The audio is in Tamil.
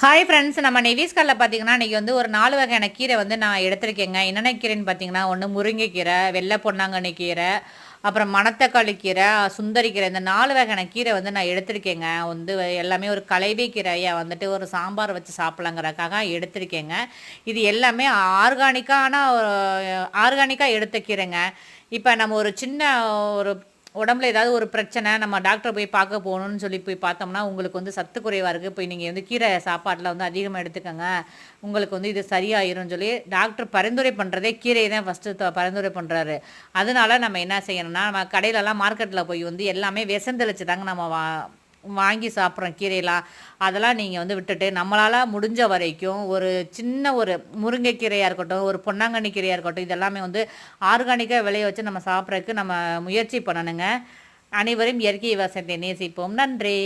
ஹாய் ஃப்ரெண்ட்ஸ், நம்ம நெவிஸ் காலில் பார்த்தீங்கன்னா இன்றைக்கி வந்து ஒரு 4 வகையான கீரை வந்து நான் எடுத்திருக்கேங்க. என்னென்ன கீரைன்னு பார்த்தீங்கன்னா, ஒன்று முருங்கைக்கீரை, வெள்ளை பொன்னாங்கண்ணி கீரை, அப்புறம் மணத்தக்காளி கீரை, சுந்தரி கீரை, இந்த 4 வகையான கீரை வந்து நான் எடுத்திருக்கேங்க. வந்து எல்லாமே ஒரு கலைவே கீரையை வந்துட்டு ஒரு சாம்பார் வச்சு சாப்பிட்லாங்கிறதுக்காக எடுத்திருக்கேங்க. இது எல்லாமே ஆர்கானிக்காக எடுத்த கீரைங்க. இப்போ நம்ம ஒரு சின்ன ஒரு உடம்புல ஏதாவது ஒரு பிரச்சனை, நம்ம டாக்டரை போய் பார்க்க போகணும்னு சொல்லி போய் பார்த்தோம்னா, உங்களுக்கு வந்து சத்து குறைவா இருக்குது, போய் நீங்கள் வந்து கீரை சாப்பாட்டில் வந்து அதிகமாக எடுத்துக்கங்க, உங்களுக்கு வந்து இது சரியாயிரும்னு சொல்லி டாக்டர் பரிந்துரை பண்ணுறதே கீரையை தான் ஃபஸ்ட்டு பரிந்துரை பண்ணுறாரு. அதனால நம்ம என்ன செய்யணும்னா, நம்ம கடையிலலாம் மார்க்கெட்டில் போய் வந்து எல்லாமே விஷம் தெளிச்சு தாங்க நம்ம வாங்கி சாப்பிட்றோம் கீரையெல்லாம். அதெல்லாம் நீங்கள் வந்து விட்டுட்டு, நம்மளால் முடிஞ்ச வரைக்கும் ஒரு சின்ன ஒரு முருங்கைக்கீரையாக இருக்கட்டும், ஒரு பொன்னாங்கண்ணி கீரையாக இருக்கட்டும், இதெல்லாமே வந்து ஆர்கானிக்காக விளைய வச்சு நம்ம சாப்பிட்றதுக்கு நம்ம முயற்சி பண்ணணுங்க. அனைவரும் இயற்கை விவசாயத்தை நேசிப்போம். நன்றி.